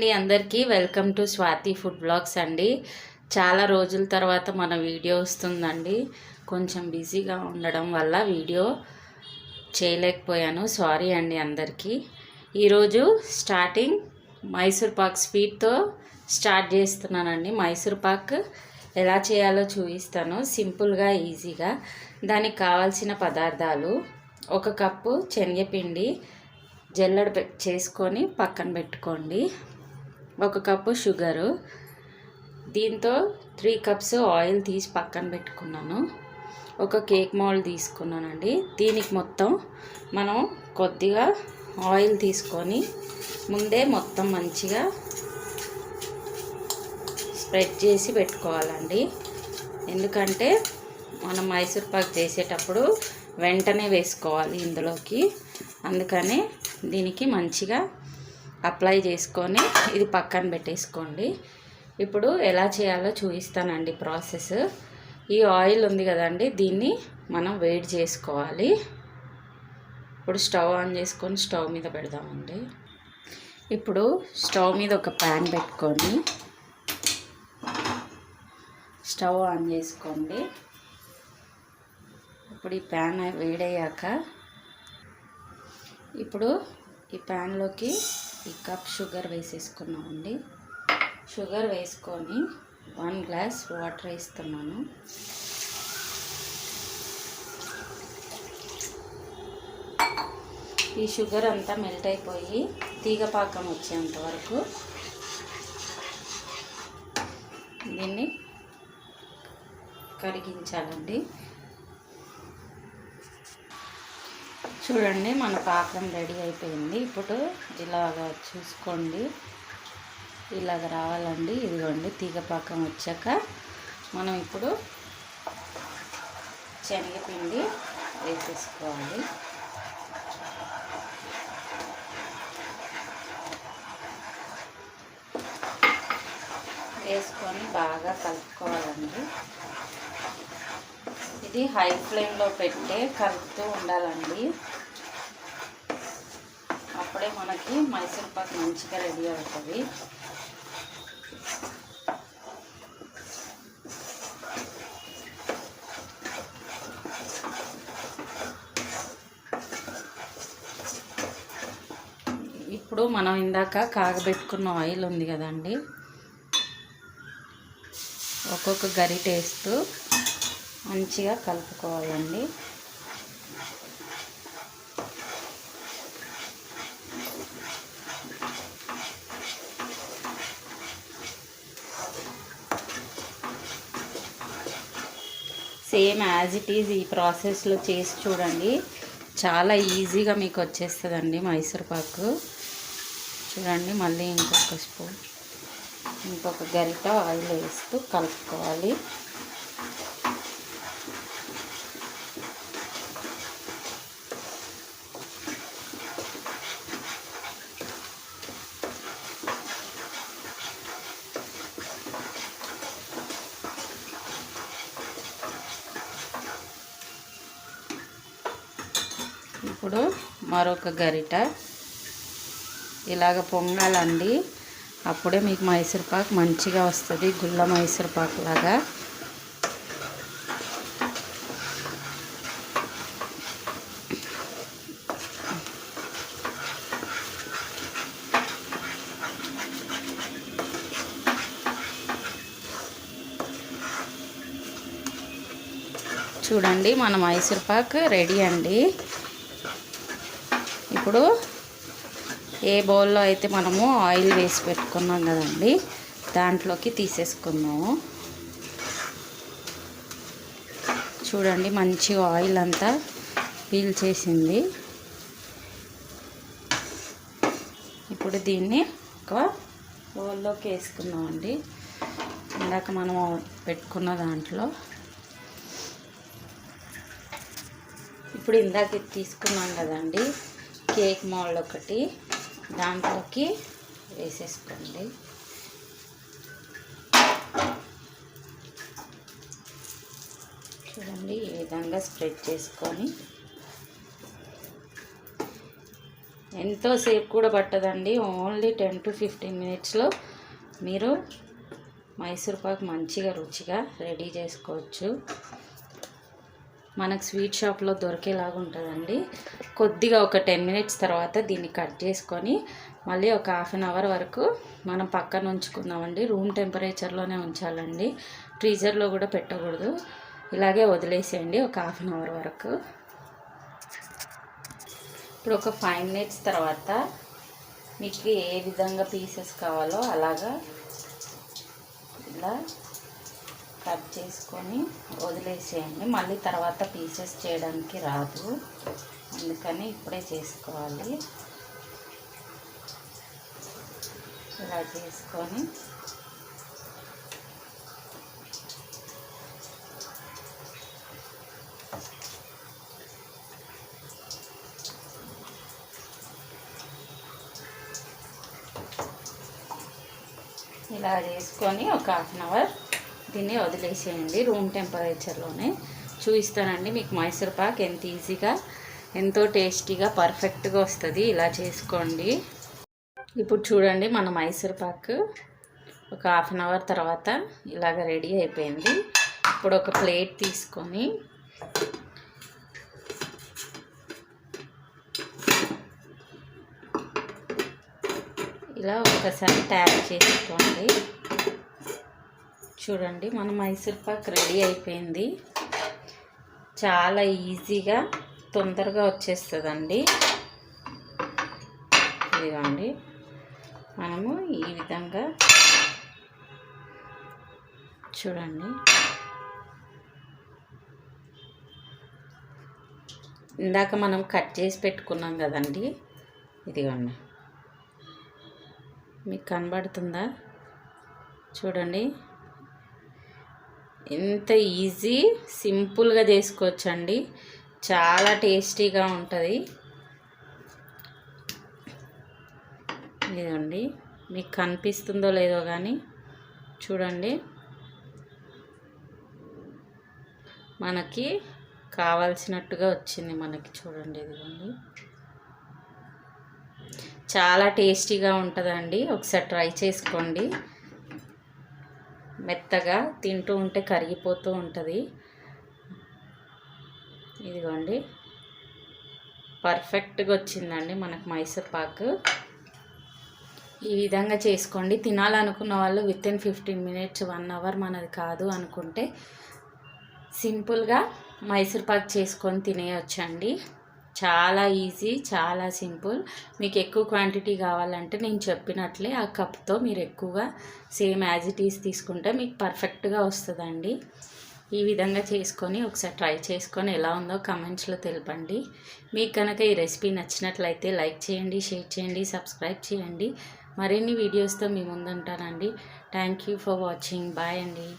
అండి అందరికీ welcome to Swathi food blogs అండి. చాలా రోజుల తర్వాత మన వీడియో వస్తుందండి. కొంచెం బిజీగా ఉండడం వల్ల వీడియో చేయలేకపోయాను, సారీ అండి అందరికీ. ఈరోజు స్టార్టింగ్ మైసూర్ పాక్ స్వీట్తో స్టార్ట్ చేస్తున్నానండి. మైసూర్ పాక్ ఎలా చేయాలో చూపిస్తాను, సింపుల్గా ఈజీగా. దానికి కావాల్సిన పదార్థాలు: 1 కప్పు శనగపిండి జల్లెడ చేసుకొని పక్కన పెట్టుకోండి, 1 కప్పు షుగరు, దీంతో 3 కప్స్ ఆయిల్ తీసి పక్కన పెట్టుకున్నాను, 1 కేక్ మౌల్డ్ తీసుకున్నానండి. దీనికి మొత్తం మనం కొద్దిగా ఆయిల్ తీసుకొని ముందే మొత్తం మంచిగా స్ప్రెడ్ చేసి పెట్టుకోవాలండి. ఎందుకంటే మనం మైసూర్ పాక్ చేసేటప్పుడు వెంటనే వేసుకోవాలి ఇందులోకి, అందుకని దీనికి మంచిగా అప్లై చేసుకొని ఇది పక్కన పెట్టేసుకోండి. ఇప్పుడు ఎలా చేయాలో చూపిస్తానండి ప్రాసెస్. ఈ ఆయిల్ ఉంది కదండి, దీన్ని మనం వేడి చేసుకోవాలి. ఇప్పుడు స్టవ్ ఆన్ చేసుకొని స్టవ్ మీద పెడదామండి. ఇప్పుడు స్టవ్ మీద ఒక ప్యాన్ పెట్టుకొని స్టవ్ ఆన్ చేసుకోండి. ఇప్పుడు ఈ ప్యాన్ వేడయ్యాక ఇప్పుడు ఈ ప్యాన్లోకి ఈ కప్ షుగర్ వేసేసుకున్నామండి. షుగర్ వేసుకొని 1 గ్లాస్ వాటర్ వేస్తున్నాను. ఈ షుగర్ అంతా మెల్ట్ అయిపోయి తీగపాకం వచ్చేంత వరకు దీన్ని కరిగించాలండి. చూడండి, మన పాకం రెడీ అయిపోయింది. ఇప్పుడు ఇలాగ చూసుకోండి, ఇలాగ రావాలండి. ఇదిగోండి, తీగ పాకం వచ్చాక మనం ఇప్పుడు శనగపిండి వేసేసుకోవాలి. వేసుకొని బాగా కలుపుకోవాలండి. ఇది హై ఫ్లేమ్లో పెట్టే కలుపుతూ ఉండాలండి. అప్పుడే మనకి మైసూర్ పాక్ మంచిగా రెడీ అవుతుంది. ఇప్పుడు మనం ఇందాక కాగబెట్టుకున్న ఆయిల్ ఉంది కదండి, ఒక్కొక్క గరిటె వేస్తూ మంచిగా కలుపుకోవాలండి. సేమ్ యాజ్ ఇట్ ఈజ్ ఈ ప్రాసెస్లో చేసి చూడండి, చాలా ఈజీగా మీకు వచ్చేస్తుందండి మైసూర్ పాకు. చూడండి, మళ్ళీ ఇంకొక స్పూన్, ఇంకొక గరిట ఆయిల్ వేస్తూ కలుపుకోవాలి. ఇప్పుడు మరొక గరిట ఇలాగ పొంగాలండి. అప్పుడే మీకు మైసూర్ పాక్ మంచిగా వస్తుంది, గుల్ల మైసూర్ పాక్ లాగా. చూడండి, మన మైసూర్ పాక్ రెడీ అండి. ఇప్పుడు ఏ బౌల్లో అయితే మనము ఆయిల్ వేసి పెట్టుకున్నాం కదండి, దాంట్లోకి తీసేసుకుందాము. చూడండి, మంచిగా ఆయిల్ అంతా పీల్చేసింది. ఇప్పుడు దీన్ని ఒక బౌల్లోకి వేసుకుందామండి. ఇందాక మనము పెట్టుకున్న దాంట్లో ఇప్పుడు ఇందాక తీసుకున్నాం కదండి కేక్ మౌల్డ్ ఒకటి, దాంట్లోకి వేసేసుకోండి. చూడండి, ఈ విధంగా స్ప్రెడ్ చేసుకొని ఎంతో సేపు కూడా పట్టదండి, ఓన్లీ 10 to 15 మినిట్స్లో మీరు మైసూర్ పాక్ మంచిగా రుచిగా రెడీ చేసుకోవచ్చు. మనకు స్వీట్ షాప్లో దొరికేలాగా ఉంటుందండి. కొద్దిగా ఒక 10 మినిట్స్ తర్వాత దీన్ని కట్ చేసుకొని మళ్ళీ ఒక హాఫ్ అన్ అవర్ వరకు మనం పక్కన ఉంచుకుందామండి. రూమ్ టెంపరేచర్లోనే ఉంచాలండి, ఫ్రీజర్లో కూడా పెట్టకూడదు. ఇలాగే వదిలేసేయండి ఒక హాఫ్ అన్ అవర్ వరకు. ఇప్పుడు ఒక 5 మినిట్స్ తర్వాత మీకు ఏ విధంగా పీసెస్ కావాలో అలాగా ఇలా కట్ చేసుకొని వదిలేసేయండి. మళ్ళీ తర్వాత పీసెస్ చేయడానికి రాదు, అందుకని ఇప్పుడే చేసుకోవాలి. ఇలా చేసుకొని ఒక హాఫ్ అన్ అవర్ దీన్ని వదిలేసేయండి. రూమ్ టెంపరేచర్లోనే చూపిస్తానండి మీకు మైసూర్ పాక్ ఎంత ఈజీగా ఎంతో టేస్టీగా పర్ఫెక్ట్గా వస్తుంది. ఇలా చేసుకోండి. ఇప్పుడు చూడండి మన మైసూర్ పాక్ ఒక హాఫ్ అన్ అవర్ తర్వాత ఇలాగ రెడీ అయిపోయింది. ఇప్పుడు ఒక ప్లేట్ తీసుకొని ఇలా ఒకసారి ట్యాప్ చేసుకోండి. చూడండి మన మైసూర్ పాక్ రెడీ అయిపోయింది. చాలా ఈజీగా తొందరగా వచ్చేస్తుందండి. ఇదిగోండి మనము ఈ విధంగా చూడండి. ఇందాక మనం కట్ చేసి పెట్టుకున్నాం కదండి, ఇదిగోండి మీకు కనబడుతుందా? చూడండి ఎంత ఈజీ సింపుల్గా చేసుకోవచ్చండి. చాలా టేస్టీగా ఉంటుంది. ఇదండి మీకు కనిపిస్తుందో లేదో కానీ చూడండి మనకి కావాల్సినట్టుగా వచ్చింది మనకి. చూడండి ఇదిగోండి చాలా టేస్టీగా ఉంటుందండి. ఒకసారి ట్రై చేసుకోండి. మెత్తగా తింటూ ఉంటే కరిగిపోతూ ఉంటుంది. ఇదిగోండి పర్ఫెక్ట్గా వచ్చిందండి మనకు మైసూర్ పాక్. ఈ విధంగా చేసుకోండి. తినాలనుకున్న వాళ్ళు వితిన్ 15 మినిట్స్ 1 అవర్ మనది కాదు అనుకుంటే సింపుల్గా మైసూర్ పాక్ చేసుకొని తినేయొచ్చండి. చాలా ఈజీ, చాలా సింపుల్. మీకు ఎక్కువ క్వాంటిటీ కావాలంటే నేను చెప్పినట్లే ఆ కప్తో మీరు ఎక్కువగా సేమ్ యాజ్ ఇట్ ఈస్ తీసుకుంటే మీకు పర్ఫెక్ట్గా వస్తుందండి. ఈ విధంగా చేసుకొని ఒకసారి ట్రై చేసుకొని ఎలా ఉందో కమెంట్స్లో తెలపండి. మీకు కనుక ఈ రెసిపీ నచ్చినట్లయితే లైక్ చేయండి, షేర్ చేయండి, సబ్స్క్రైబ్ చేయండి. మరిన్ని వీడియోస్తో మీ ముందుంటానండి. Thank you for watching. Bye అండి.